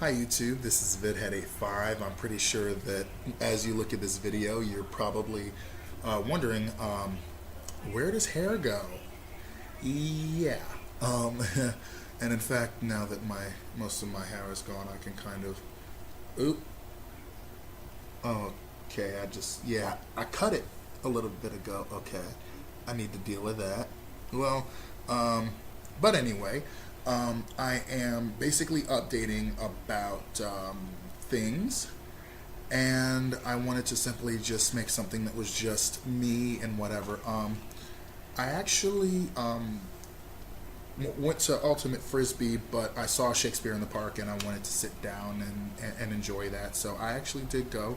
Hi YouTube, this is VidHead85. I'm pretty sure that as you look at this video, you're probably wondering, where does hair go? Yeah. Um, and in fact, now that most of my hair is gone, I can kind of, oop, okay, I cut it a little bit ago. Okay, I need to deal with that. Well, um, but anyway, I am basically updating about things, and I wanted to simply just make something that was just me and whatever. I actually went to Ultimate Frisbee, but I saw Shakespeare in the Park, and I wanted to sit down and enjoy that. So I actually did go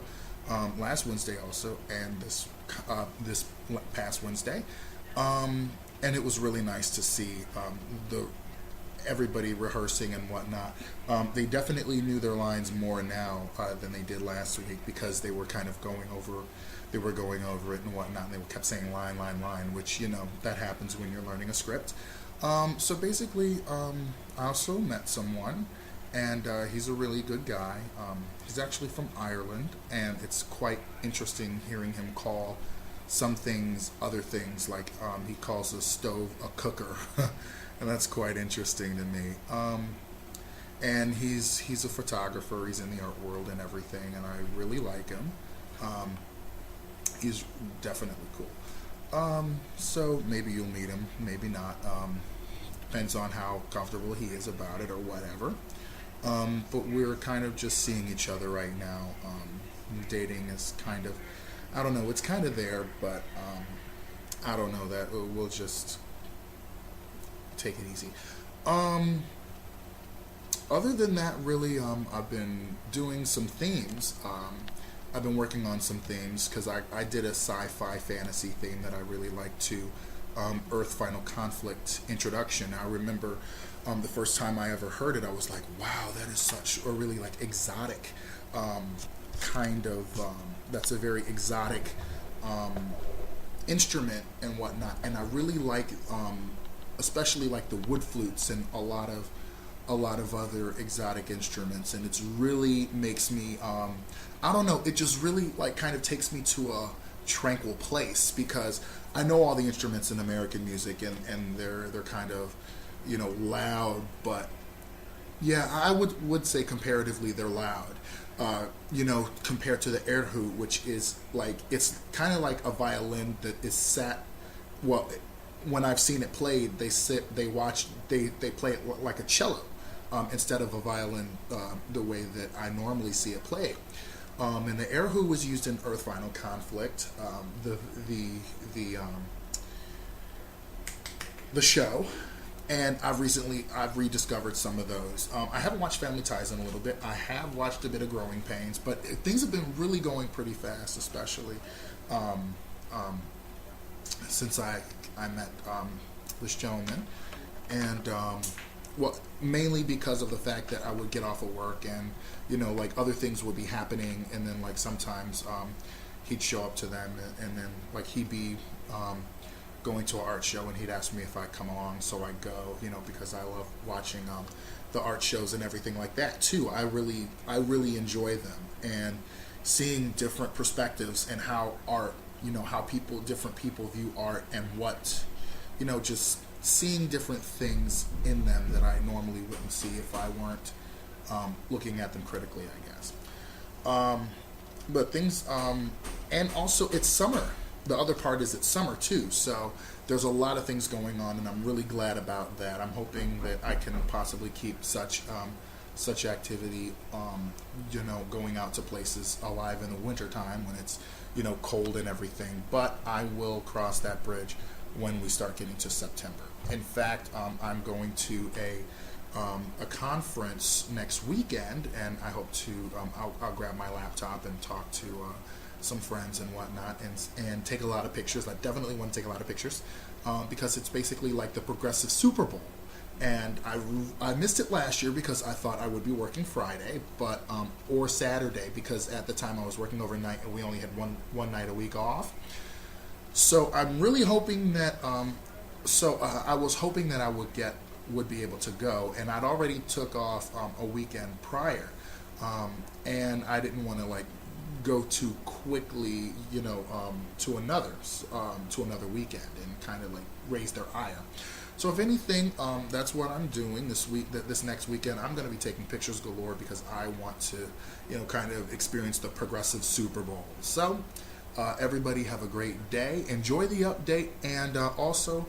last Wednesday also, and this past Wednesday, and it was really nice to see the everybody rehearsing and whatnot. They definitely knew their lines more now than they did last week because they were kind of they were going over it and whatnot, and they kept saying line, line, line, which, that happens when you're learning a script. So basically, I also met someone, and he's a really good guy. He's actually from Ireland, and it's quite interesting hearing him call some things other things, like he calls a stove a cooker. And that's quite interesting to me. And he's a photographer. He's in the art world and everything, and I really like him. Um, he's definitely cool. So maybe you'll meet him, maybe not. Depends on how comfortable he is about it or whatever. But we're kind of just seeing each other right now. Dating is kind of, I don't know, it's kind of there, but I don't know that we'll just take it easy. Um, Other than that, really, I've been doing some themes. I've been working on some themes because I did a sci-fi fantasy theme that I really liked to Earth Final Conflict introduction. I remember the first time I ever heard it, I was like, wow, that is such a really like exotic um, kind of, that's a very exotic um, instrument and whatnot. And I really like, especially like the wood flutes and a lot of other exotic instruments, and it's really makes me I don't know, it just really like kind of takes me to a tranquil place because I know all the instruments in American music, and they're kind of loud, but yeah, I would say comparatively they're loud. Compared to the erhu, which is like it's kind of like a violin that is sat. Well, when I've seen it played, they play it like a cello instead of a violin, the way that I normally see it played. And the erhu was used in Earth Final Conflict, the show, and I've rediscovered some of those. I haven't watched Family Ties in a little bit. I have watched a bit of Growing Pains, but things have been really going pretty fast, especially um, um, since I met this gentleman, and well, mainly because of the fact that I would get off of work, and like other things would be happening, and then like sometimes he'd show up to them, and then like he'd be going to an art show, and he'd ask me if I'd come along, so I'd go, because I love watching the art shows and everything like that too. I really enjoy them, and seeing different perspectives and how art, how different people view art, and what, just seeing different things in them that I normally wouldn't see if I weren't looking at them critically, I guess. But things, and also it's summer. The other part is it's summer too, so there's a lot of things going on, and I'm really glad about that. I'm hoping that I can possibly keep such activity, going out to places alive in the winter time when it's cold and everything. But I will cross that bridge when we start getting to September. In fact, I'm going to a conference next weekend, and I hope to I'll grab my laptop and talk to some friends and whatnot, and take a lot of pictures. I definitely want to take a lot of pictures because it's basically like the Progressive Super Bowl. And I missed it last year because I thought I would be working Friday, but or Saturday, because at the time I was working overnight and we only had one night a week off. So I'm really hoping that I was hoping that I would get would be able to go, and I'd already took off a weekend prior, and I didn't want to like go too quickly, to another weekend and kind of like raise their ire. So if anything, that's what I'm doing this week. This next weekend, I'm going to be taking pictures galore because I want to, kind of experience the progressive Super Bowl. So everybody have a great day. Enjoy the update, and also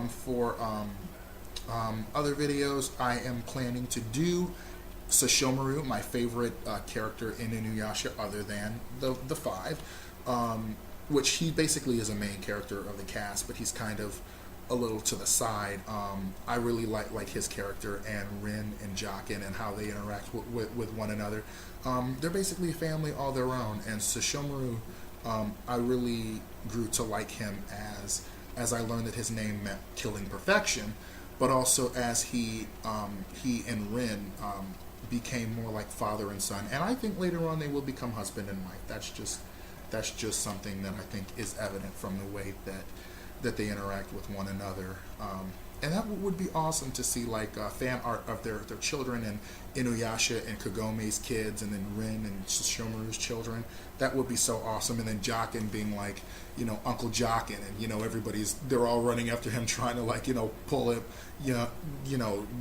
for other videos, I am planning to do Sesshomaru, my favorite character in Inuyasha, other than the five, which he basically is a main character of the cast, but he's kind of a little to the side. I really like his character, and Rin and Jokin and how they interact with one another. They're basically a family all their own, and Sesshomaru, I really grew to like him as I learned that his name meant killing perfection, but also as he and Rin became more like father and son, and I think later on they will become husband and wife. That's just something that I think is evident from the way that they interact with one another, and that would be awesome to see, like fan art of their children, and Inuyasha and Kagome's kids, and then Rin and Sesshomaru's children. That would be so awesome. And then Jokin being like, Uncle Jokin, and they're all running after him, trying to like, pull him,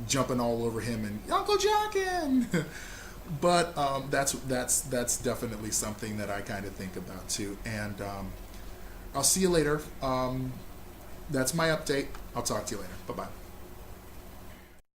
jumping all over him, and Uncle Jokin. But that's definitely something that I kind of think about too. And I'll see you later. That's my update. I'll talk to you later. Bye-bye.